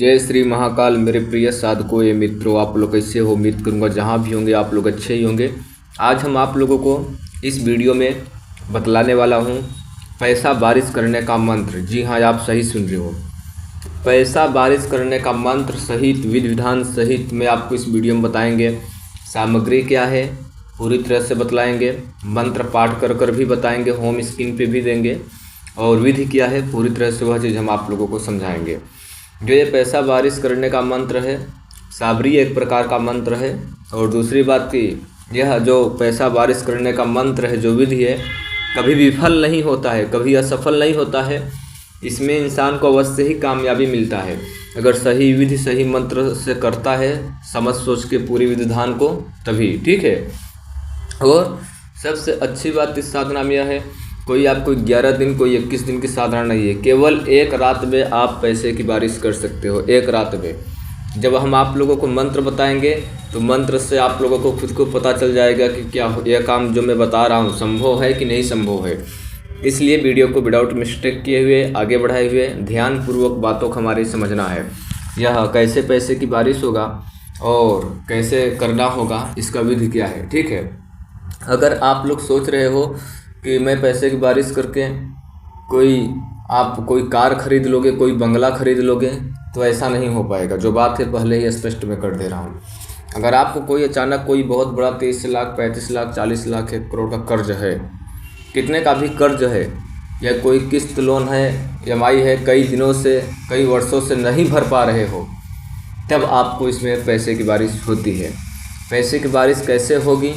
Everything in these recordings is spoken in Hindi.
जय श्री महाकाल। मेरे प्रिय साधकों एवं मित्रों, आप लोग कैसे हो? उम्मीद करूंगा जहां भी होंगे आप लोग अच्छे ही होंगे। आज हम आप लोगों को इस वीडियो में बतलाने वाला हूं पैसा बारिश करने का मंत्र। जी हाँ, आप सही सुन रहे हो, पैसा बारिश करने का मंत्र सहित विधि विधान सहित मैं आपको इस वीडियो में बताएंगे। सामग्री क्या है पूरी तरह से बतलाएंगे, मंत्र पाठ कर कर भी बताएंगे, होम स्क्रीन पे भी देंगे, और विधि क्या है पूरी तरह से वह चीज़ हम आप लोगों को समझाएंगे। जो ये पैसा बारिश करने का मंत्र है, साबरी एक प्रकार का मंत्र है। और दूसरी बात की यह जो पैसा बारिश करने का मंत्र है, जो विधि है, कभी विफल नहीं होता है, कभी असफल नहीं होता है। इसमें इंसान को अवश्य ही कामयाबी मिलता है अगर सही विधि सही मंत्र से करता है, समझ सोच के पूरी विधान को, तभी। ठीक है। और सबसे अच्छी बात इस साधना में यह है, कोई आपको 11 दिन कोई 21 दिन की साधना नहीं है, केवल एक रात में आप पैसे की बारिश कर सकते हो। एक रात में जब हम आप लोगों को मंत्र बताएंगे तो मंत्र से आप लोगों को खुद को पता चल जाएगा कि क्या यह काम जो मैं बता रहा हूँ संभव है कि नहीं संभव है। इसलिए वीडियो को विदाउट मिस्टेक किए हुए आगे बढ़ाए हुए ध्यानपूर्वक बातों को हमारे समझना है। यह कैसे पैसे की बारिश होगा और कैसे करना होगा, इसका विधि क्या है। ठीक है। अगर आप लोग सोच रहे हो कि मैं पैसे की बारिश करके आप कोई कार खरीद लोगे, कोई बंगला खरीद लोगे, तो ऐसा नहीं हो पाएगा। जो बात है पहले ही स्पष्ट में कर दे रहा हूँ। अगर आपको कोई अचानक कोई बहुत बड़ा 30 लाख 35 लाख 40 लाख 1 करोड़ का कर्ज है, कितने का भी कर्ज है, या कोई किस्त लोन है, EMI है, कई दिनों से कई वर्षों से नहीं भर पा रहे हो, तब आपको इसमें पैसे की बारिश होती है। पैसे की बारिश कैसे होगी?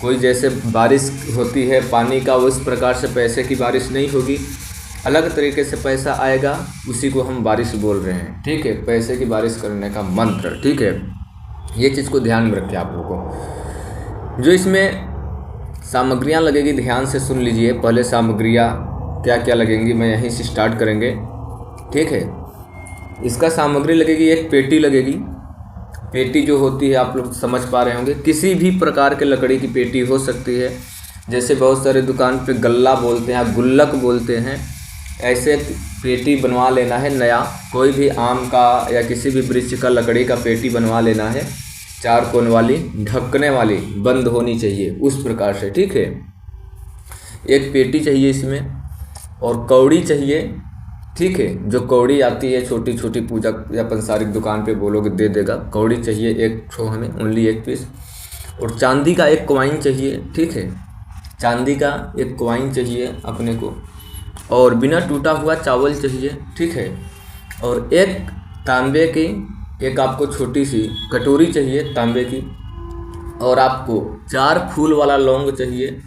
कोई जैसे बारिश होती है पानी का, उस प्रकार से पैसे की बारिश नहीं होगी, अलग तरीके से पैसा आएगा, उसी को हम बारिश बोल रहे हैं। ठीक है। पैसे की बारिश करने का मंत्र। ठीक है। ये चीज़ को ध्यान में रखिए आप लोगों को। जो इसमें सामग्रियाँ लगेगी, ध्यान से सुन लीजिए। पहले सामग्रियाँ क्या क्या लगेंगी, मैं यहीं से स्टार्ट करेंगे। ठीक है। इसका सामग्री लगेगी, एक पेटी लगेगी। पेटी जो होती है आप लोग समझ पा रहे होंगे, किसी भी प्रकार के लकड़ी की पेटी हो सकती है। जैसे बहुत सारे दुकान पे गल्ला बोलते हैं, गुल्लक बोलते हैं, ऐसे पेटी बनवा लेना है नया। कोई भी आम का या किसी भी वृक्ष का लकड़ी का पेटी बनवा लेना है, 4 कोण वाली, ढकने वाली, बंद होनी चाहिए उस प्रकार से। ठीक है। एक पेटी चाहिए इसमें, और कौड़ी चाहिए। ठीक है। जो कौड़ी आती है छोटी छोटी, पूजा या पंसारिक दुकान पे बोलोगे दे देगा। कौड़ी चाहिए एक ठो, हमें ओनली 1 पीस। और चांदी का 1 कॉइन चाहिए। ठीक है। चांदी का 1 कॉइन चाहिए अपने को, और बिना टूटा हुआ चावल चाहिए। ठीक है। और एक तांबे की एक आपको छोटी सी कटोरी चाहिए तांबे की, और आपको 4 फूल वाला लौंग चाहिए,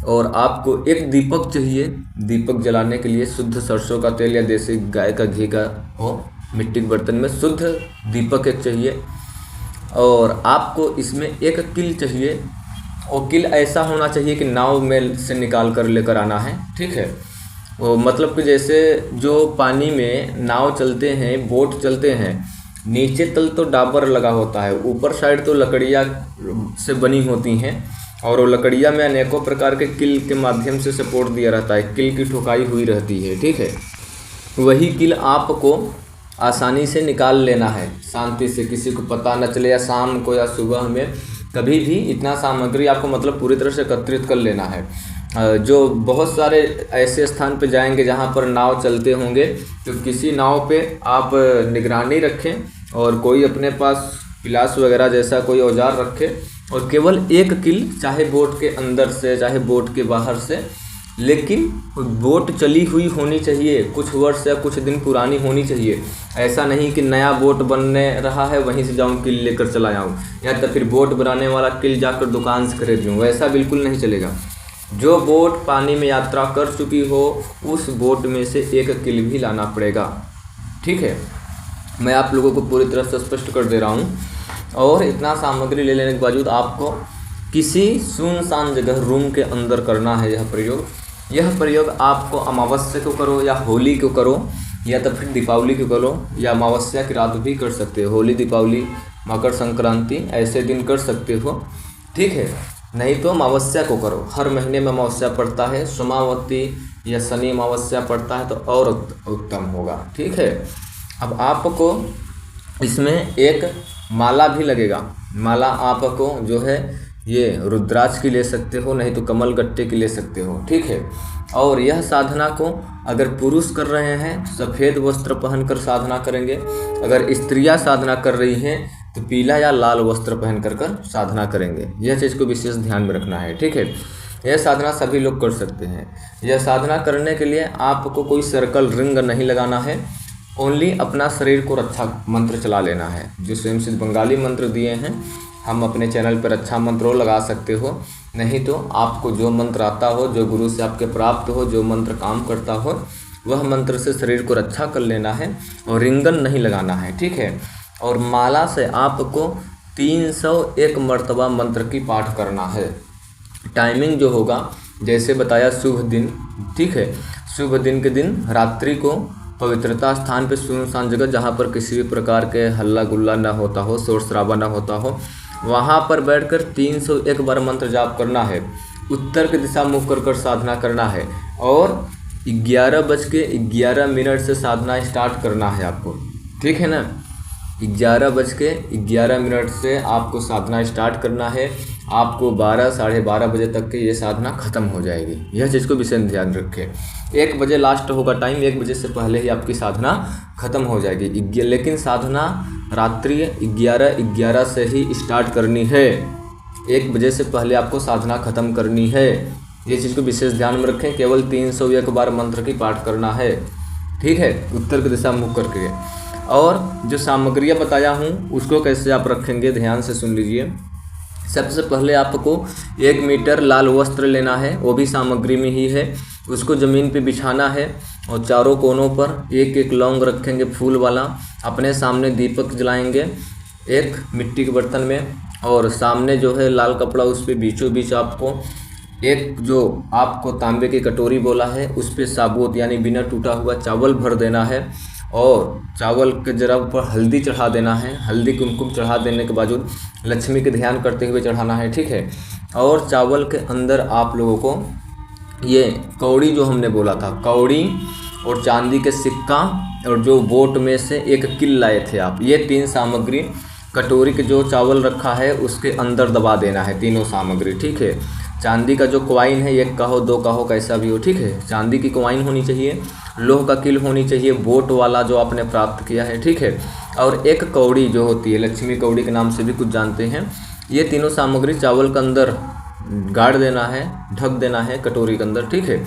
और आपको 1 दीपक चाहिए। दीपक जलाने के लिए शुद्ध सरसों का तेल या देसी गाय का घी का हो, मिट्टी के बर्तन में शुद्ध दीपक 1 चाहिए। और आपको इसमें 1 किल चाहिए, और किल ऐसा होना चाहिए कि नाव में से निकाल कर लेकर आना है। ठीक है। वो मतलब कि जैसे जो पानी में नाव चलते हैं, बोट चलते हैं, नीचे तल तो डाबर लगा होता है, ऊपर साइड तो लकड़ियाँ से बनी होती हैं, और वो लकड़ियाँ में अनेकों प्रकार के किल के माध्यम से सपोर्ट दिया रहता है, किल की ठोकाई हुई रहती है। ठीक है। वही किल आपको आसानी से निकाल लेना है, शांति से, किसी को पता न चले, या शाम को या सुबह में कभी भी इतना सामग्री आपको मतलब पूरी तरह से एकत्रित कर लेना है। जो बहुत सारे ऐसे स्थान पे जाएंगे जहाँ पर नाव चलते होंगे, तो किसी नाव पे आप निगरानी रखें, और कोई अपने पास पिलास वगैरह जैसा कोई औजार रखे, और केवल 1 किल, चाहे बोट के अंदर से चाहे बोट के बाहर से, लेकिन बोट चली हुई होनी चाहिए, कुछ वर्ष या कुछ दिन पुरानी होनी चाहिए। ऐसा नहीं कि नया बोट बनने रहा है वहीं से जाऊं किल लेकर चला आऊँ, या तो फिर बोट बनाने वाला किल जाकर दुकान से खरीद लूँ, वैसा बिल्कुल नहीं चलेगा। जो बोट पानी में यात्रा कर चुकी हो, उस बोट में से 1 किल भी लाना पड़ेगा। ठीक है। मैं आप लोगों को पूरी तरह से स्पष्ट कर दे रहा हूँ। और इतना सामग्री ले लेने के बावजूद आपको किसी सुनसान जगह रूम के अंदर करना है यह प्रयोग। यह प्रयोग आपको अमावस्या को करो, या होली को करो, या तो फिर दीपावली को करो, या अमावस्या की रात भी कर सकते हो। होली, दीपावली, मकर संक्रांति ऐसे दिन कर सकते हो। ठीक है। नहीं तो अमावस्या को करो। हर महीने में अमावस्या पड़ता है, सोमावती या शनि अमावस्या पड़ता है तो और उत्तम होगा। ठीक है। अब आपको इसमें एक माला भी लगेगा। माला आपको जो है ये रुद्राक्ष की ले सकते हो, नहीं तो कमल गट्टे की ले सकते हो, ठीक है। और यह साधना को अगर पुरुष कर रहे हैं सफ़ेद वस्त्र पहनकर साधना करेंगे, अगर स्त्रियां साधना कर रही हैं तो पीला या लाल वस्त्र पहन कर साधना करेंगे। यह चीज़ को विशेष ध्यान में रखना है, ठीक है। यह साधना सभी लोग कर सकते हैं। यह साधना करने के लिए आपको कोई सर्कल रिंग नहीं लगाना है, ओनली अपना शरीर को रक्षा मंत्र चला लेना है। जो स्वयं सिद्ध बंगाली मंत्र दिए हैं, हम अपने चैनल पर रक्षा मंत्रों लगा सकते हो, नहीं तो आपको जो मंत्र आता हो, जो गुरु से आपके प्राप्त हो, जो मंत्र काम करता हो, वह मंत्र से शरीर को रक्षा कर लेना है और रिंगन नहीं लगाना है, ठीक है। और माला से आपको 301 मर्तबा मंत्र की पाठ करना है। टाइमिंग जो होगा जैसे बताया, शुभ दिन, ठीक है। शुभ दिन के दिन रात्रि को पवित्रता स्थान पे सुनसान जगह जहाँ पर किसी भी प्रकार के हल्ला गुल्ला ना होता हो, शोर शराबा ना होता हो, वहाँ पर बैठकर 301 बार मंत्र जाप करना है। उत्तर की दिशा मुख कर साधना करना है और 11:11 से साधना स्टार्ट करना है आपको, ठीक है ना। 11:11 से आपको साधना स्टार्ट करना है। आपको 12 साढ़े 12 बजे तक के ये साधना ख़त्म हो जाएगी। यह चीज़ को विशेष ध्यान रखें। 1 बजे लास्ट होगा टाइम, 1 बजे से पहले ही आपकी साधना ख़त्म हो जाएगी। लेकिन साधना रात्रि 11:11 से ही स्टार्ट करनी है। 1 बजे से पहले आपको साधना ख़त्म करनी है। ये चीज़ को विशेष ध्यान में रखें। केवल 301 बार मंत्र की पाठ करना है, ठीक है, उत्तर की दिशा मुख करके। और जो सामग्रियाँ बताया हूँ उसको कैसे आप रखेंगे, ध्यान से सुन लीजिए। सबसे पहले आपको 1 मीटर लाल वस्त्र लेना है, वो भी सामग्री में ही है। उसको ज़मीन पे बिछाना है और चारों कोनों पर एक एक लौंग रखेंगे फूल वाला। अपने सामने दीपक जलाएंगे एक मिट्टी के बर्तन में, और सामने जो है लाल कपड़ा, उस पर बीचों बीच आपको एक जो आपको तांबे की कटोरी बोला है उस पर साबुत यानी बिना टूटा हुआ चावल भर देना है। और चावल के जरा ऊपर हल्दी चढ़ा देना है। हल्दी कुमकुम चढ़ा देने के बावजूद लक्ष्मी के ध्यान करते हुए चढ़ाना है, ठीक है। और चावल के अंदर आप लोगों को ये कौड़ी जो हमने बोला था, कौड़ी और चांदी के सिक्का और जो बोट में से एक किल लाए थे आप, ये 3 सामग्री कटोरी के जो चावल रखा है उसके अंदर दबा देना है, तीनों सामग्री, ठीक है। चांदी का जो कॉइन है, 1 का हो 2 का हो कैसा भी हो, ठीक है। चांदी की कॉइन होनी चाहिए, लोह का किल होनी चाहिए, बोट वाला जो आपने प्राप्त किया है, ठीक है। और एक कौड़ी जो होती है, लक्ष्मी कौड़ी के नाम से भी कुछ जानते हैं। ये तीनों सामग्री चावल के अंदर गाड़ देना है, ढक देना है कटोरी के अंदर, ठीक है।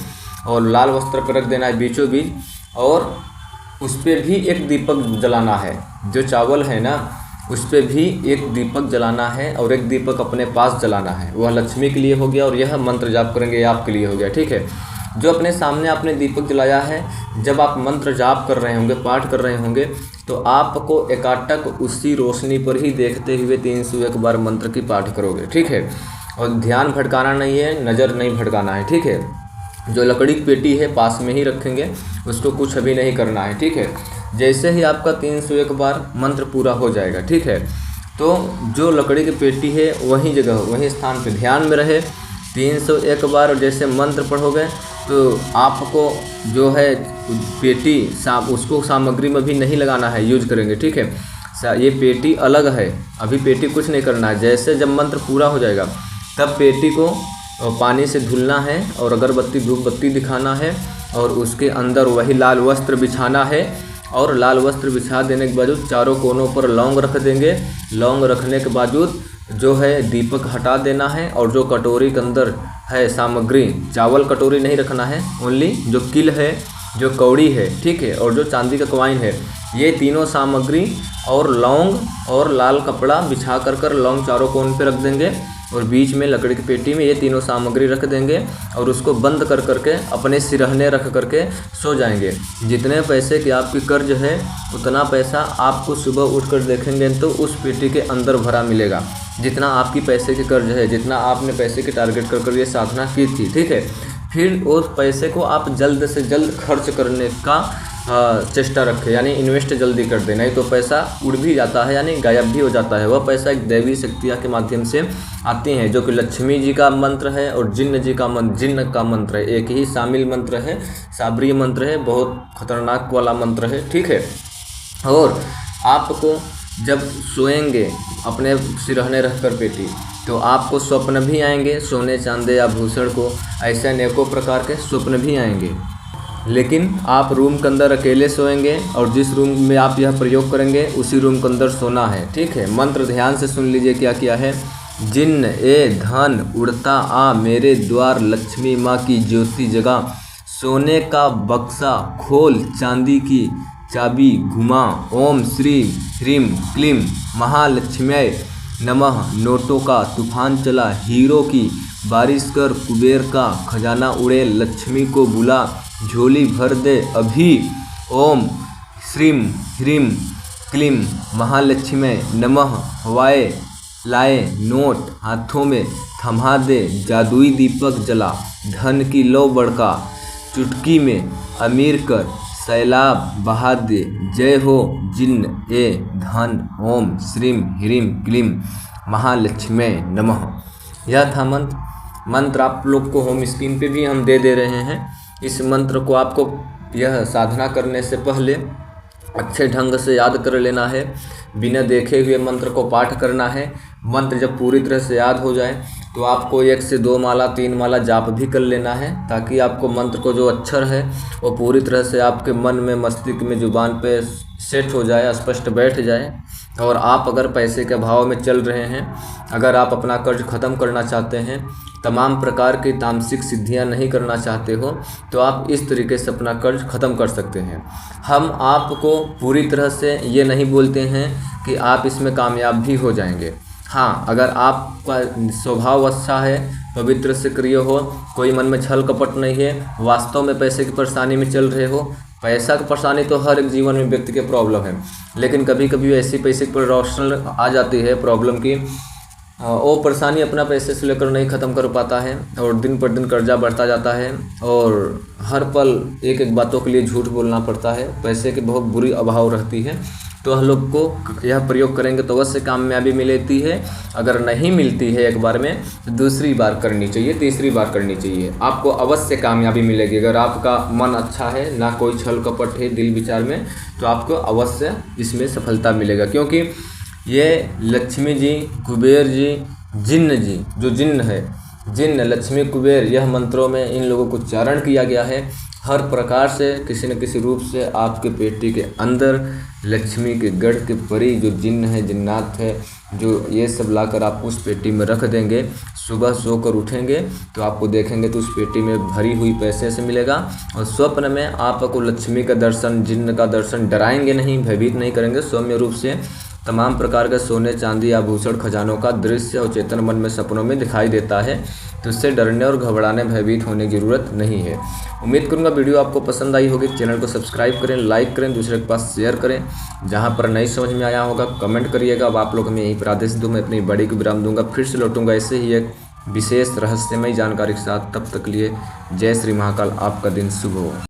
और लाल वस्त्र पर रख देना है बीचों बीच, और उस पर भी एक दीपक जलाना है। जो चावल है ना उस पर भी एक दीपक जलाना है और एक दीपक अपने पास जलाना है। वह लक्ष्मी के लिए हो गया और यह मंत्र जाप करेंगे आपके लिए हो गया, ठीक है। जो अपने सामने आपने दीपक जलाया है, जब आप मंत्र जाप कर रहे होंगे, पाठ कर रहे होंगे, तो आपको एकाटक उसी रोशनी पर ही देखते हुए 301 बार मंत्र की पाठ करोगे, ठीक है। और ध्यान भटकाना नहीं है, नज़र नहीं भटकाना है, ठीक है। जो लकड़ी की पेटी है पास में ही रखेंगे, उसको कुछ अभी नहीं करना है, ठीक है। जैसे ही आपका 301 बार मंत्र पूरा हो जाएगा, ठीक है, तो जो लकड़ी की पेटी है वही जगह वही स्थान पे ध्यान में रहे 301 बार। और जैसे मंत्र पढ़ोगे तो आपको जो है पेटी उसको सामग्री में भी नहीं लगाना है, यूज करेंगे, ठीक है। ये पेटी अलग है, अभी पेटी कुछ नहीं करना है। जैसे जब मंत्र पूरा हो जाएगा तब पेटी को पानी से धुलना है और अगरबत्ती धूप बत्ती दिखाना है, और उसके अंदर वही लाल वस्त्र बिछाना है। और लाल वस्त्र बिछा देने के बाद चारों कोनों पर लौंग रख देंगे। लौंग रखने के बावजूद जो है दीपक हटा देना है, और जो कटोरी के अंदर है सामग्री, चावल कटोरी नहीं रखना है, ओनली जो किल है, जो कौड़ी है, ठीक है, और जो चांदी का कॉइन है, ये तीनों सामग्री और लौंग और लाल कपड़ा बिछा कर लौंग चारों कोन पे रख देंगे, और बीच में लकड़ी की पेटी में ये तीनों सामग्री रख देंगे, और उसको बंद कर करके अपने सिरहने रख करके सो जाएंगे। जितने पैसे की आपकी कर्ज है उतना पैसा आपको सुबह उठकर देखेंगे तो उस पेटी के अंदर भरा मिलेगा। जितना आपकी पैसे की कर्ज है, जितना आपने पैसे की टारगेट कर ये साधना की थी, ठीक है। फिर उस पैसे को आप जल्द से जल्द खर्च करने का चेष्टा रखें, यानी इन्वेस्ट जल्दी कर दें, नहीं तो पैसा उड़ भी जाता है, यानी गायब भी हो जाता है। वह पैसा एक दैवी शक्तियाँ के माध्यम से आती हैं, जो कि लक्ष्मी जी का मंत्र है और जिन्न का मंत्र है। एक ही शामिल मंत्र है, साबरीय मंत्र है, बहुत खतरनाक वाला मंत्र है, ठीक है। और आपको जब सोएंगे अपने सिरहने रखकर पेटी, तो आपको स्वप्न भी आएंगे सोने चांदी आभूषण को, ऐसे अनेकों प्रकार के स्वप्न भी आएंगे। लेकिन आप रूम के अंदर अकेले सोएंगे और जिस रूम में आप यह प्रयोग करेंगे उसी रूम के अंदर सोना है। ठीक है, मंत्र ध्यान से सुन लीजिए क्या किया है। जिन्न ए धन उड़ता आ मेरे द्वार, लक्ष्मी माँ की ज्योति जगा, सोने का बक्सा खोल चांदी की चाबी घुमा, ओम श्री ह्रीम क्लीम महालक्ष्म्यै नमः, नोटों का तूफान चला हीरो की बारिश कर, कुबेर का खजाना उड़े, लक्ष्मी को बुला झोली भर दे अभी, ओम श्रीम ह्रीम क्लीम महालक्ष्म्यै नमः, हवाए लाए नोट हाथों में थमा दे, जादुई दीपक जला धन की लो बड़का, चुटकी में अमीर कर सैलाब बहा दे, जय हो जिन्न ए धन, ओम श्रीम ह्रीम क्लीम महालक्ष्म्यै नमः। यह था मंत्र आप लोग को होम स्क्रीन पे भी हम दे रहे हैं। इस मंत्र को आपको यह साधना करने से पहले अच्छे ढंग से याद कर लेना है, बिना देखे हुए मंत्र को पाठ करना है। मंत्र जब पूरी तरह से याद हो जाए तो आपको 1 से 2 माला 3 माला जाप भी कर लेना है, ताकि आपको मंत्र को जो अक्षर है वो पूरी तरह से आपके मन में, मस्तिष्क में, जुबान पे सेट हो जाए, स्पष्ट बैठ जाए। और आप अगर पैसे के अभाव में चल रहे हैं, अगर आप अपना कर्ज ख़त्म करना चाहते हैं, तमाम प्रकार की तामसिक सिद्धियां नहीं करना चाहते हो, तो आप इस तरीके से अपना कर्ज ख़त्म कर सकते हैं। हम आपको पूरी तरह से ये नहीं बोलते हैं कि आप इसमें कामयाब भी हो जाएंगे। हाँ, अगर आपका स्वभाव अच्छा है, पवित्र सक्रिय हो, कोई मन में छल कपट नहीं है, वास्तव में पैसे की परेशानी में चल रहे हो, पैसा की परेशानी तो हर एक जीवन में व्यक्ति के प्रॉब्लम है, लेकिन कभी कभी ऐसी पैसे की परेशानी आ जाती है प्रॉब्लम की, वो परेशानी अपना पैसे से लेकर नहीं ख़त्म कर पाता है और दिन पर दिन कर्जा बढ़ता जाता है और हर पल एक एक बातों के लिए झूठ बोलना पड़ता है, पैसे की बहुत बुरी अभाव रहती है। तो हम लोग को यह प्रयोग करेंगे तो अवश्य कामयाबी मिलती है। अगर नहीं मिलती है एक बार में तो दूसरी बार करनी चाहिए, तीसरी बार करनी चाहिए, आपको अवश्य कामयाबी मिलेगी। अगर आपका मन अच्छा है, ना कोई छल कपट है दिल विचार में, तो आपको अवश्य इसमें सफलता मिलेगा। क्योंकि ये लक्ष्मी जी, कुबेर जी, जिन्न जी, जो जिन्न है, जिन्न, लक्ष्मी, कुबेर, यह मंत्रों में इन लोगों को उच्चारण किया गया है। हर प्रकार से किसी न किसी रूप से आपके पेटी के अंदर लक्ष्मी के गढ़ के परी जो जिन्न है, जिन्नात है, जो ये सब लाकर आप उस पेटी में रख देंगे। सुबह सोकर उठेंगे तो आपको देखेंगे तो उस पेटी में भरी हुई पैसे से मिलेगा और स्वप्न में आपको लक्ष्मी का दर्शन, जिन्न का दर्शन, डराएंगे नहीं, भयभीत नहीं करेंगे, सौम्य रूप से तमाम प्रकार के सोने चांदी आभूषण खजानों का दृश्य और चेतन मन में सपनों में दिखाई देता है। तो इससे डरने और घबराने, भयभीत होने की ज़रूरत नहीं है। उम्मीद करूंगा वीडियो आपको पसंद आई होगी। चैनल को सब्सक्राइब करें, लाइक करें, दूसरे के पास शेयर करें। जहां पर नहीं समझ में आया होगा कमेंट करिएगा। अब आप लोग हमें यहीं पर आदेश दूँ, मैं अपनी बड़ी को विराम दूंगा, फिर से लौटूंगा ऐसे ही एक विशेष रहस्यमय जानकारी के साथ। तब तक लिए जय श्री महाकाल, आपका दिन शुभ हो।